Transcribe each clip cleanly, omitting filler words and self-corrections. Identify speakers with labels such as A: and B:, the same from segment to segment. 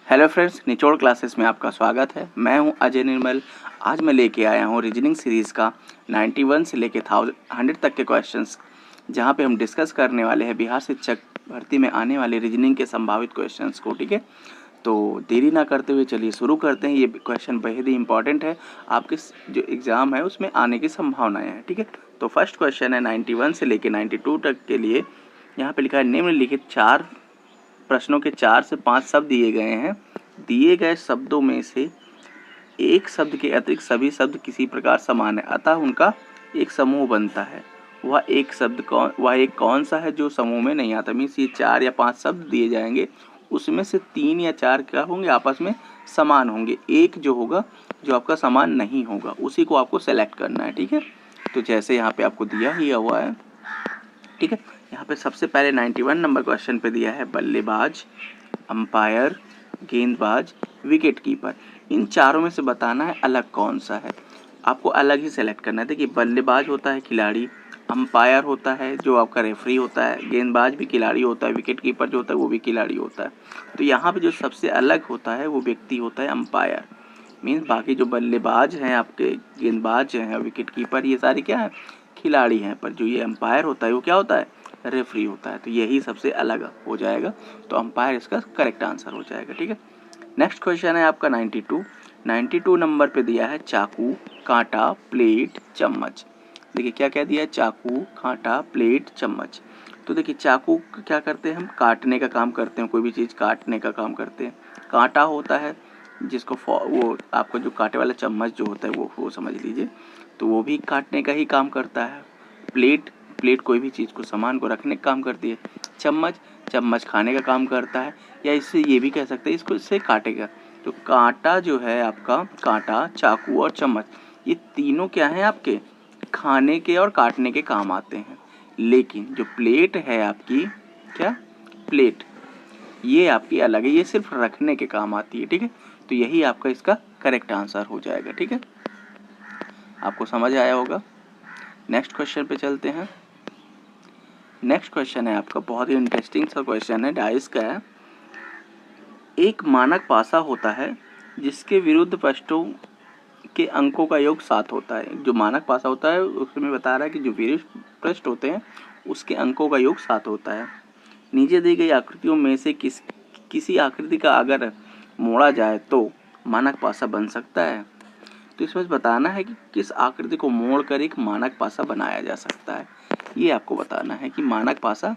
A: Hello friends, निचोड़ classes में आपका स्वागत है। मैं हूं अजय निर्मल। आज मैं लेके आया हूं रीजनिंग सीरीज़ का 91 से लेके 100 तक के क्वेश्चंस, जहां पे हम डिस्कस करने वाले हैं बिहार शिक्षक भर्ती में आने वाले रीजनिंग के संभावित क्वेश्चंस को। ठीक है, तो देरी ना करते हुए चलिए शुरू करते हैं। ये क्वेश्चन बेहद ही इंपॉर्टेंट है, आपके जो एग्ज़ाम है उसमें आने की संभावनाएँ हैं। ठीक है, तो फर्स्ट क्वेश्चन है 91 से लेके 92 तक के लिए। यहाँ पे लिखा है निम्नलिखित 4 प्रश्नों के 4 से 5 शब्द दिए गए हैं। दिए गए शब्दों में से एक शब्द के अतिरिक्त सभी शब्द किसी प्रकार समान है, अतः उनका एक समूह बनता है। वह एक कौन सा है जो समूह में नहीं आता। मीन्स ये 4 या 5 शब्द दिए जाएंगे, उसमें से 3 या 4 क्या होंगे, आपस में समान होंगे। एक जो होगा जो आपका समान नहीं होगा, उसी को आपको सेलेक्ट करना है। ठीक है, तो जैसे यहाँ पे आपको दिया ही हुआ है। ठीक है, यहाँ पे सबसे पहले 91 नंबर क्वेश्चन पे दिया है बल्लेबाज, अंपायर, गेंदबाज, विकेट कीपर। इन चारों में से बताना है अलग कौन सा है। आपको अलग ही सेलेक्ट करना है। देखिए, बल्लेबाज होता है खिलाड़ी, अंपायर होता है जो आपका रेफरी होता है, गेंदबाज भी खिलाड़ी होता है, विकेट कीपर जो होता है वो भी खिलाड़ी होता है। तो यहाँ पे जो सबसे अलग होता है वो व्यक्ति होता है अंपायर। मीन्स बाकी जो बल्लेबाज हैं, आपके गेंदबाज हैं, विकेट कीपर, ये सारे क्या है, खिलाड़ी हैं। पर जो ये अंपायर होता है वो क्या होता है, रेफरी होता है। तो यही सबसे अलग हो जाएगा, तो अंपायर इसका करेक्ट आंसर हो जाएगा। ठीक है, नेक्स्ट क्वेश्चन है आपका 92 नंबर पे दिया है चाकू, कांटा, प्लेट, चम्मच। देखिए क्या क्या दिया है, चाकू, कांटा, प्लेट, चम्मच। तो देखिए, चाकू क्या करते हैं, हम काटने का काम करते हैं, कोई भी चीज़ काटने का काम करते हैं। कांटा होता है जिसको वो आपका जो कांटे वाला चम्मच जो होता है वो समझ लीजिए, तो वो भी काटने का ही काम करता है। प्लेट कोई भी चीज़ को सामान को रखने का काम करती है। चम्मच खाने का काम करता है, या इससे ये भी कह सकते हैं इसको इससे काटेगा। तो कांटा जो है आपका, कांटा, चाकू और चम्मच, ये तीनों क्या हैं, आपके खाने के और काटने के काम आते हैं। लेकिन जो प्लेट है आपकी, क्या प्लेट, ये आपकी अलग है, ये सिर्फ रखने के काम आती है। ठीक है, तो यही आपका इसका करेक्ट आंसर हो जाएगा। ठीक है, आपको समझ आया होगा। नेक्स्ट क्वेश्चन पे चलते हैं। नेक्स्ट क्वेश्चन है आपका बहुत ही इंटरेस्टिंग सा क्वेश्चन है, डाइस का है। एक मानक पासा होता है जिसके विरुद्ध पृष्ठों के अंकों का योग 7 होता है। जो मानक पासा होता है उसमें बता रहा है कि जो विरुद्ध पृष्ठ होते हैं उसके अंकों का योग 7 होता है। नीचे दी गई आकृतियों में से किसी आकृति का अगर मोड़ा जाए तो मानक पासा बन सकता है। तो इसमें बताना है कि किस आकृति को मोड़कर एक मानक पासा बनाया जा सकता है। ये आपको बताना है कि मानक पासा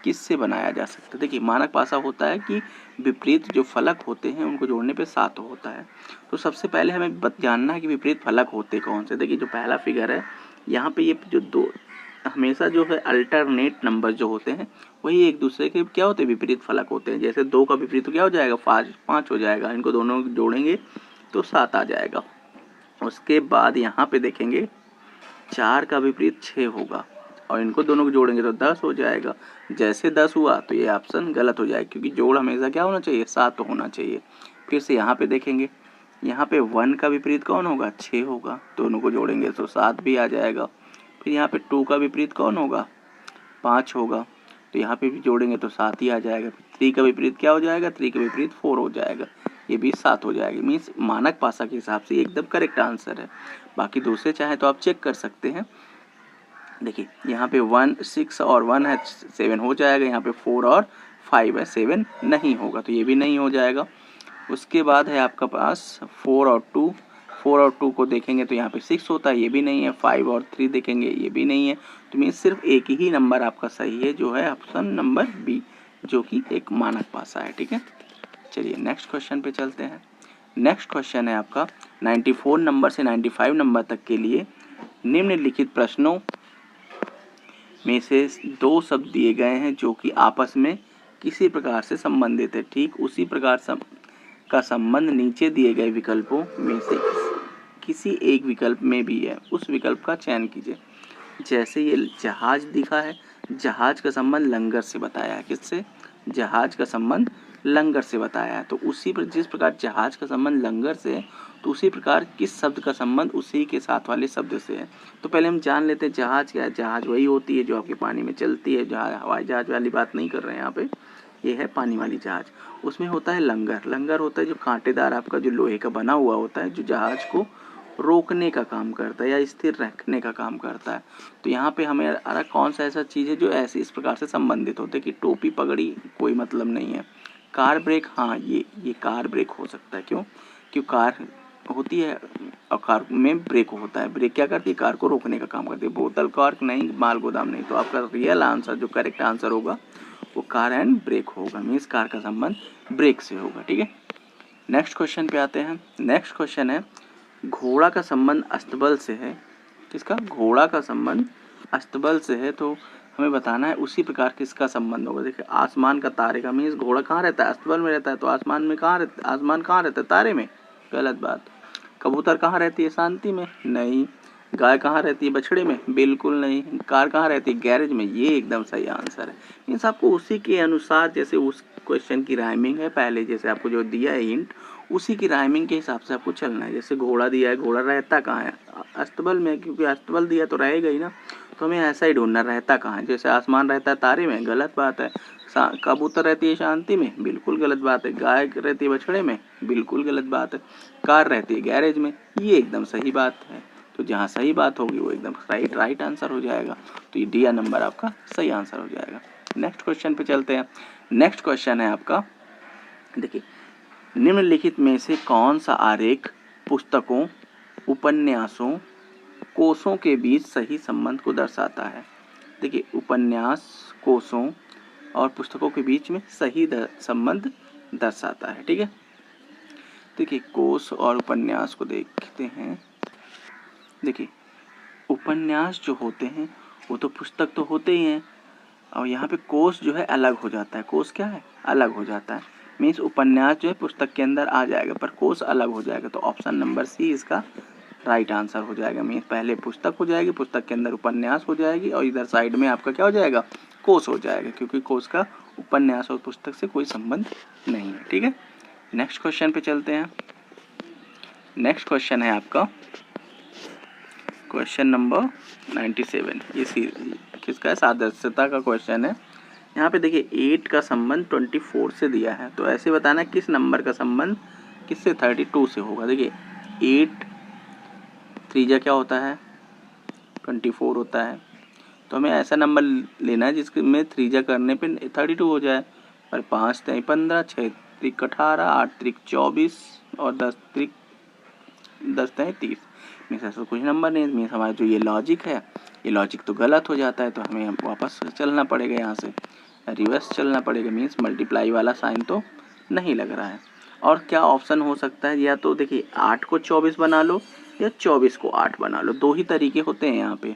A: किससे बनाया जा सकता है। देखिए, मानक पासा होता है कि विपरीत जो फलक होते हैं उनको जोड़ने पे 7 होता है। तो सबसे पहले हमें जानना है कि विपरीत फलक होते कौन से। देखिए, जो पहला फिगर है यहाँ पे, ये जो दो हमेशा जो है अल्टरनेट नंबर जो होते हैं वही एक दूसरे के क्या होते हैं, विपरीत फलक होते हैं। जैसे 2 का विपरीत क्या हो जाएगा, 5 हो जाएगा। इनको दोनों जोड़ेंगे तो 7 आ जाएगा। उसके बाद यहाँ पे देखेंगे 4 का विपरीत 6 होगा, और इनको दोनों को जोड़ेंगे तो 10 हो जाएगा। जैसे 10 हुआ तो ये ऑप्शन गलत हो जाएगा, क्योंकि जोड़ हमेशा क्या होना चाहिए, 7 होना चाहिए। फिर से यहाँ पे देखेंगे, यहाँ पे 1 का विपरीत कौन होगा, 6 होगा, दोनों को जोड़ेंगे तो 7 भी आ जाएगा। फिर यहाँ पे 2 का विपरीत कौन होगा, 5 होगा, तो यहाँ पे भी जोड़ेंगे तो 7 ही आ जाएगा। 3 का विपरीत क्या हो जाएगा, 3 का विपरीत 4 हो जाएगा, ये भी 7 हो जाएगी। मीन्स मानक पासा के हिसाब से एकदम करेक्ट आंसर है। बाकी दूसरे चाहे तो आप चेक कर सकते हैं। देखिए, यहाँ पे 1 6 और 1 है, 7 हो जाएगा। यहाँ पे 4 और 5 है, 7 नहीं होगा, तो ये भी नहीं हो जाएगा। उसके बाद है आपका पास 4 और 2 को देखेंगे तो यहाँ पे 6 होता है, ये भी नहीं है। 5 और 3 देखेंगे, ये भी नहीं है। तो मीन्स सिर्फ एक ही नंबर आपका सही है, जो है ऑप्शन नंबर बी, जो कि एक मानक पासा है। ठीक है, चलिए नेक्स्ट क्वेश्चन पे चलते हैं। नेक्स्ट क्वेश्चन है आपका 94 नंबर से 95 नंबर तक के लिए। निम्नलिखित प्रश्नों में से 2 शब्द दिए गए हैं जो कि आपस में किसी प्रकार से संबंधित है। ठीक उसी प्रकार का संबंध नीचे दिए गए विकल्पों में से किसी एक विकल्प में भी है। उस विकल्प का चयन कीजिए। जैसे ये जहाज दिखा है, जहाज का संबंध लंगर से बताया है। किससे, जहाज का संबंध लंगर से बताया है। तो उसी पर जिस प्रकार जहाज का संबंध लंगर से है, तो उसी प्रकार किस शब्द का संबंध उसी के साथ वाले शब्द से है। तो पहले हम जान लेते हैं जहाज क्या है। जहाज वही होती है जो आपके पानी में चलती है। जहाज हवाई जहाज वाली बात नहीं कर रहे हैं यहाँ पे। ये है पानी वाली जहाज। उसमें होता है लंगर। लंगर होता है जो कांटेदार आपका जो लोहे का बना हुआ होता है, जो जहाज को रोकने का काम करता है या स्थिर रखने का काम करता है। तो यहाँ पे हमें अरे कौन सा ऐसा चीज़ है जो ऐसे इस प्रकार से संबंधित होते हैं कि टोपी पगड़ी कोई मतलब नहीं है। कार ब्रेक, हाँ ये कार ब्रेक हो सकता है। क्यों कार होती है और कार में ब्रेक होता है। ब्रेक क्या करती है? कार को रोकने का काम करती है। बोतल कॉर्क नहीं, माल गोदाम नहीं। तो आपका रियल आंसर जो करेक्ट आंसर होगा वो कार एंड ब्रेक होगा। मीन्स कार का संबंध ब्रेक से होगा। ठीक है, नेक्स्ट क्वेश्चन पे आते हैं। नेक्स्ट क्वेश्चन है घोड़ा का संबंध अस्तबल से है। किसका? घोड़ा का संबंध अस्तबल से है। तो हमें बताना है उसी प्रकार किसका संबंध होगा। देखिए आसमान का तारे का। मीन्स घोड़ा कहाँ रहता है? अस्तबल में रहता है। तो आसमान में कहाँ रहता है? आसमान कहाँ रहता है? तारे में। गलत बात। कबूतर कहाँ रहती है? शांति में। नहीं। गाय कहाँ रहती है? बछड़े में। बिल्कुल नहीं। कार कहाँ रहती है? गैरेज में। ये एकदम सही आंसर है। मीन्स आपको उसी के अनुसार, जैसे उस क्वेश्चन की राइमिंग है पहले, जैसे आपको जो दिया है हिंट, उसी की राइमिंग के हिसाब से आपको चलना है। जैसे घोड़ा दिया है, घोड़ा रहता कहाँ है? अस्तबल में। क्योंकि अस्तबल दिया तो रहेगा ही ना। तो हमें ऐसा ही ढूंढना, रहता कहाँ है। जैसे आसमान रहता है तारे में, गलत बात है। कबूतर रहती है शांति में, बिल्कुल गलत बात है। गाय रहती है बछड़े में, बिल्कुल गलत बात है। कार रहती है गैरेज में, ये एकदम सही बात है। तो जहाँ सही बात होगी वो एकदम राइट आंसर हो जाएगा। तो ये डी नंबर आपका सही आंसर हो जाएगा। नेक्स्ट क्वेश्चन पे चलते हैं। नेक्स्ट क्वेश्चन है आपका, देखिए निम्नलिखित में से कौन सा आरेख पुस्तकों, उपन्यासों, कोशों के बीच सही संबंध को दर्शाता है। देखिए उपन्यास, कोशों और पुस्तकों के बीच में सही संबंध दर्शाता है। ठीक है, देखिए कोश और उपन्यास को देखते हैं। देखिए उपन्यास जो होते हैं वो तो पुस्तक तो होते ही हैं, और यहाँ पे कोश जो है अलग हो जाता है। कोश क्या है? अलग हो जाता है। मीन्स उपन्यास जो है पुस्तक के अंदर आ जाएगा पर कोश अलग हो जाएगा। तो ऑप्शन नंबर सी इसका राइट आंसर हो जाएगा। मीन्स पहले पुस्तक हो जाएगी, पुस्तक के अंदर उपन्यास हो जाएगी, और इधर साइड में आपका क्या हो जाएगा? कोश हो जाएगा, क्योंकि कोश का उपन्यास और पुस्तक से कोई संबंध नहीं है। ठीक है, नेक्स्ट क्वेश्चन पे चलते हैं। नेक्स्ट क्वेश्चन है आपका क्वेश्चन नंबर 97। ये किसका है? सादृश्यता का क्वेश्चन है। यहाँ पे देखिए 8 का संबंध 24 से दिया है। तो ऐसे बताना किस नंबर का संबंध किससे 32 से होगा। देखिए 8 त्रिज्या क्या होता है? 24 होता है। तो हमें ऐसा नंबर लेना है जिसमें त्रिज्या करने पे 32 हो जाए। और 5 3 15, 6 3 18, 8 3 24 और 10 3 30। मीन्स ऐसा कुछ नंबर नहीं। मीन्स हमारा जो ये लॉजिक है, ये लॉजिक तो गलत हो जाता है। तो हमें वापस चलना पड़ेगा, यहाँ से रिवर्स चलना पड़ेगा। मीन्स मल्टीप्लाई वाला साइन तो नहीं लग रहा है। और क्या ऑप्शन हो सकता है? या तो देखिए 8 को 24 बना लो या 24 को 8 बना लो। दो ही तरीके होते हैं यहाँ पे।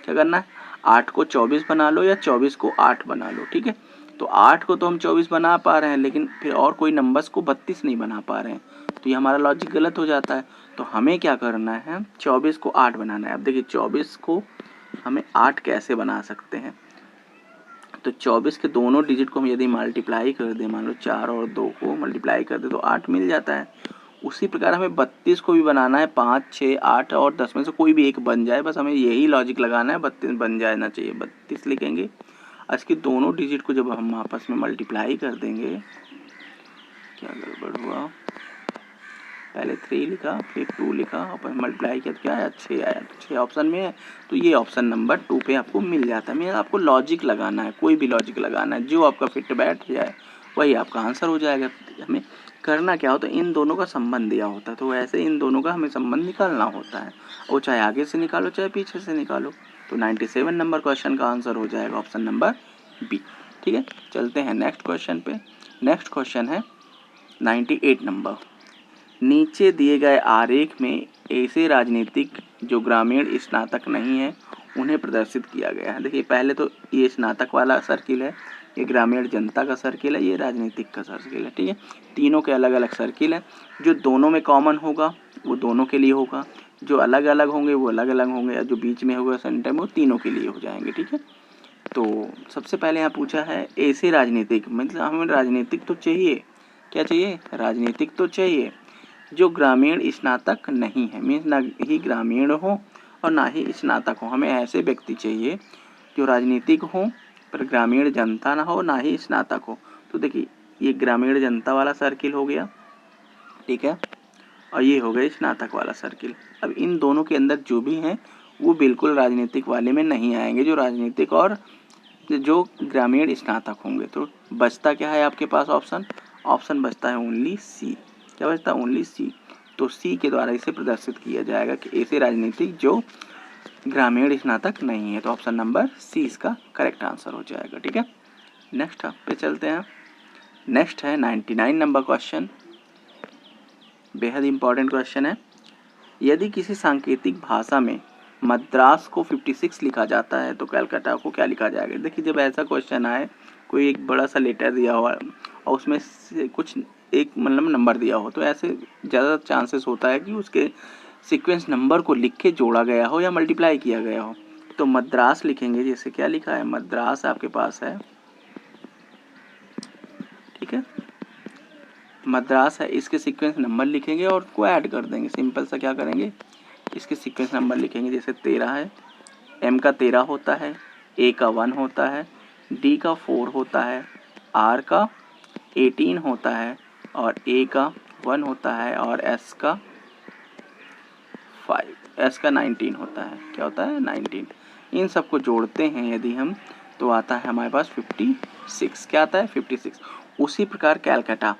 A: क्या करना है? 8 को 24 बना लो या 24 को 8 बना लो। ठीक है, तो 8 को तो हम 24 बना पा रहे हैं, लेकिन फिर और कोई नंबर्स को 32 नहीं बना पा रहे हैं। तो ये हमारा लॉजिक गलत हो जाता है। तो हमें क्या करना है? 24 को 8 बनाना है। अब देखिए 24 को हमें 8 कैसे बना सकते हैं? तो 24 के दोनों डिजिट को हम यदि मल्टीप्लाई कर दें, मान लो 4 और 2 को मल्टीप्लाई कर दे तो 8 मिल जाता है। उसी प्रकार हमें 32 को भी बनाना है। 5 6 8 और 10 में से कोई भी एक बन जाए, बस हमें यही लॉजिक लगाना है। 32 बन जाना चाहिए, 32 लिखेंगे। इसकी दोनों डिजिट को जब हम आपस में मल्टीप्लाई कर देंगे, क्या गड़बड़ हुआ? पहले 3 लिखा, फिर 2 लिखा, और मल्टीप्लाई किया तो क्या आया? 6 आया। तो 6 ऑप्शन में है, तो ये ऑप्शन नंबर 2 पे आपको मिल जाता है। मेरा आपको लॉजिक लगाना है, कोई भी लॉजिक लगाना है, जो आपका फिट बैठ जाए वही आपका आंसर हो जाएगा। हमें करना क्या होता है? इन दोनों का संबंध दिया होता है, तो वैसे इन दोनों का हमें संबंध निकालना होता है। और चाहे आगे से निकालो चाहे पीछे से निकालो। तो 97 नंबर क्वेश्चन का आंसर हो जाएगा ऑप्शन नंबर बी। ठीक है, चलते हैं नेक्स्ट क्वेश्चन पे। नेक्स्ट क्वेश्चन है 98 नंबर। नीचे दिए गए आरेख में ऐसे राजनीतिक जो ग्रामीण स्नातक नहीं है उन्हें प्रदर्शित किया गया है। देखिए पहले तो ये स्नातक वाला सर्किल है, ये ग्रामीण जनता का सर्किल है, ये राजनीतिक का सर्किल है। ठीक है, तीनों के अलग अलग सर्किल हैं। जो दोनों में कॉमन होगा वो दोनों के लिए होगा, जो अलग अलग होंगे वो अलग अलग होंगे, और जो बीच में होगा सेंटर में वो तीनों के लिए हो जाएंगे। ठीक है, तो सबसे पहले यहाँ पूछा है ऐसे राजनीतिक, मतलब हमें राजनीतिक तो चाहिए। क्या चाहिए? राजनीतिक तो चाहिए जो ग्रामीण स्नातक नहीं है। मीन्स ना ही ग्रामीण हो और ना ही स्नातक हो। हमें ऐसे व्यक्ति चाहिए जो राजनीतिक हो पर ग्रामीण जनता ना हो, ना ही स्नातक हो। तो देखिए ये ग्रामीण जनता वाला सर्किल हो गया, ठीक है, और ये हो गया स्नातक वाला सर्किल। अब इन दोनों के अंदर जो भी हैं वो बिल्कुल राजनीतिक वाले में नहीं आएंगे, जो राजनीतिक और जो ग्रामीण स्नातक होंगे। तो बचता क्या है आपके पास ऑप्शन, ऑप्शन बचता है ओनली सी। क्या बचता है? ओनली सी। तो सी के द्वारा इसे प्रदर्शित किया जाएगा कि ऐसे राजनीतिक जो ग्रामीण स्नातक नहीं है। तो ऑप्शन नंबर सी इसका करेक्ट आंसर हो जाएगा, ठीक है। नेक्स्ट पे चलते हैं। नेक्स्ट है 99 नंबर क्वेश्चन, बेहद इंपॉर्टेंट क्वेश्चन है। यदि किसी सांकेतिक भाषा में मद्रास को 56 लिखा जाता है तो कलकत्ता को क्या लिखा जाएगा? देखिए जब ऐसा क्वेश्चन आए, कोई एक बड़ा सा लेटर दिया हुआ और उसमें से कुछ एक मतलब नंबर दिया हो, तो ऐसे ज़्यादा चांसेस होता है कि उसके सीक्वेंस नंबर को लिख के जोड़ा गया हो या मल्टीप्लाई किया गया हो। तो मद्रास लिखेंगे, जैसे क्या लिखा है, मद्रास आपके पास है, ठीक है, मद्रास है, इसके सीक्वेंस नंबर लिखेंगे और उसको ऐड कर देंगे। सिंपल सा क्या करेंगे, इसके सीक्वेंस नंबर लिखेंगे। जैसे 13 है, एम का 13 होता है, ए का 1 होता है, डी का 4 होता है, आर का 18 होता है और ए का 1 होता है और एस का 5, एस का 19 होता है। क्या होता है? 19। इन सबको जोड़ते हैं यदि हम, तो आता है हमारे पास 56। क्या आता है? 56। उसी प्रकार कैलकाटा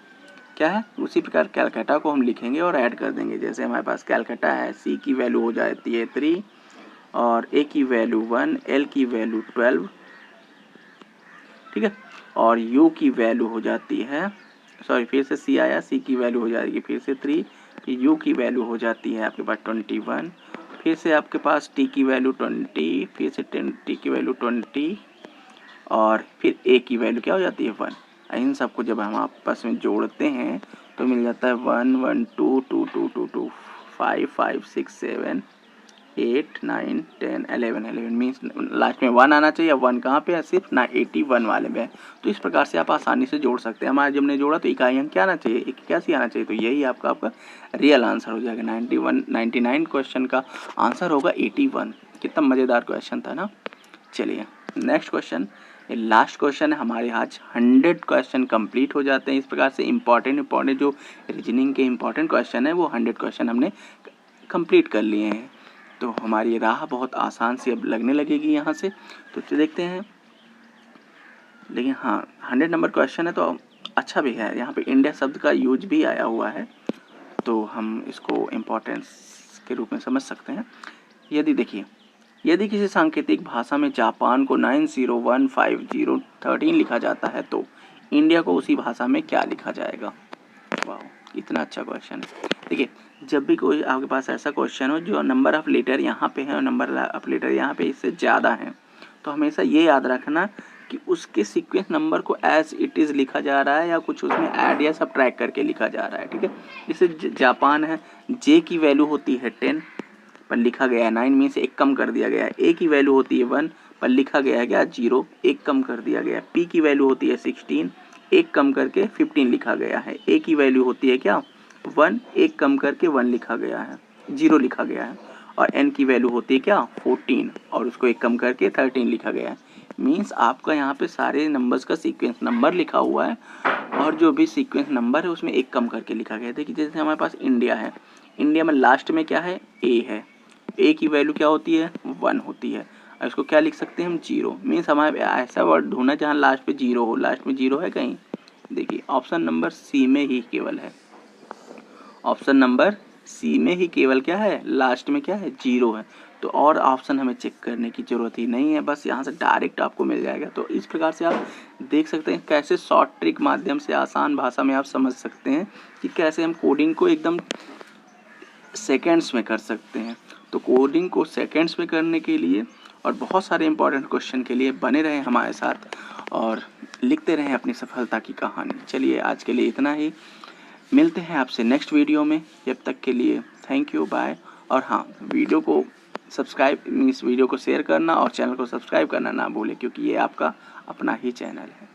A: क्या है, उसी प्रकार कैलकाटा को हम लिखेंगे और ऐड कर देंगे। जैसे हमारे पास कैलकाटा है, सी की वैल्यू हो जाती है 3 और ए की वैल्यू 1, एल की वैल्यू 12, ठीक है, और यू की वैल्यू हो जाती है, सॉरी फिर से सी आया, सी की वैल्यू हो जाएगी फिर से 3, फिर यू की वैल्यू हो जाती है आपके पास 21, फिर से आपके पास टी की वैल्यू 20, फिर से टी की वैल्यू 20 और फिर ए की वैल्यू क्या हो जाती है 1। इन सबको जब हम आपस में जोड़ते हैं तो मिल जाता है 1 1 2 2 2 2 2 5 5 6 7 8 9 10 11 11 मीन्स लास्ट में 1 आना चाहिए। 1 कहाँ पे है? सिर्फ ना 81 वाले में है। तो इस प्रकार से आप आसानी से जोड़ सकते हैं। हमारे जब ने जोड़ा तो इकाई अंक क्या आना चाहिए? 81 आना चाहिए। तो यही आपका रियल आंसर हो जाएगा। 99 क्वेश्चन का आंसर होगा 81। कितना मज़ेदार क्वेश्चन था ना। चलिए नेक्स्ट क्वेश्चन, ये लास्ट क्वेश्चन है हमारे। आज 100 क्वेश्चन कंप्लीट हो जाते हैं। इस प्रकार से इंपॉर्टेंट जो रीजनिंग के इंपॉर्टेंट क्वेश्चन है वो 100 क्वेश्चन हमने कंप्लीट कर लिए हैं। तो हमारी राह बहुत आसान सी अब लगने लगेगी यहाँ से। तो देखते हैं, लेकिन हाँ 100 नंबर क्वेश्चन है तो अच्छा भी है। यहाँ पे इंडिया शब्द का यूज भी आया हुआ है, तो हम इसको इम्पोर्टेंस के रूप में समझ सकते हैं। यदि देखिए, यदि किसी सांकेतिक भाषा में जापान को 901503 लिखा जाता है तो इंडिया को उसी भाषा में क्या लिखा जाएगा? वाह, इतना अच्छा क्वेश्चन है। देखिए जब भी कोई आपके पास ऐसा क्वेश्चन हो जो नंबर ऑफ लेटर यहाँ पे है और नंबर ऑफ लेटर यहाँ पे इससे ज़्यादा है, तो हमेशा ये याद रखना कि उसके सीक्वेंस नंबर को एज इट इज़ लिखा जा रहा है या कुछ उसमें ऐड या सब्ट्रैक्ट करके लिखा जा रहा है, ठीक है। जैसे जापान है, जे की वैल्यू होती है 10 पर लिखा गया है 9 में से 1 कम कर दिया गया है। ए की वैल्यू होती है 1 पर लिखा गया है क्या? 0, 1 कम कर दिया गया है। पी की वैल्यू होती है 16, 1 कम करके 15 लिखा गया है। ए की वैल्यू होती है क्या? 1, 1 कम करके 1 लिखा गया है, 0 लिखा गया है। और एन की वैल्यू होती है क्या? 14 और उसको 1 कम करके 13 लिखा गया है। मीन्स आपका यहाँ पे सारे नंबर्स का सीक्वेंस नंबर लिखा हुआ है और जो भी सीक्वेंस नंबर है उसमें 1 कम करके लिखा गया है। देखिए जैसे हमारे पास इंडिया है, इंडिया में लास्ट में क्या है? ए है। ए की वैल्यू क्या होती है? 1 होती है। और इसको क्या लिख सकते हैं हम? 0। मीन्स हमारे ऐसा वर्ड ढूंढना जहाँ लास्ट पे 0 हो। लास्ट में 0 है कहीं? देखिए ऑप्शन नंबर सी में ही केवल है। ऑप्शन नंबर सी में ही केवल क्या है? लास्ट में क्या है? 0 है। तो और ऑप्शन हमें चेक करने की ज़रूरत ही नहीं है, बस यहाँ से डायरेक्ट आपको मिल जाएगा। तो इस प्रकार से आप देख सकते हैं कैसे शॉर्ट ट्रिक माध्यम से आसान भाषा में आप समझ सकते हैं कि कैसे हम कोडिंग को एकदम सेकेंड्स में कर सकते हैं। तो कोडिंग को सेकेंड्स में करने के लिए और बहुत सारे इंपॉर्टेंट क्वेश्चन के लिए बने रहें हमारे साथ और लिखते रहें अपनी सफलता की कहानी। चलिए आज के लिए इतना ही, मिलते हैं आपसे नेक्स्ट वीडियो में। जब तक के लिए थैंक यू, बाय। और हाँ, वीडियो को शेयर करना और चैनल को सब्सक्राइब करना ना भूलें, क्योंकि ये आपका अपना ही चैनल है।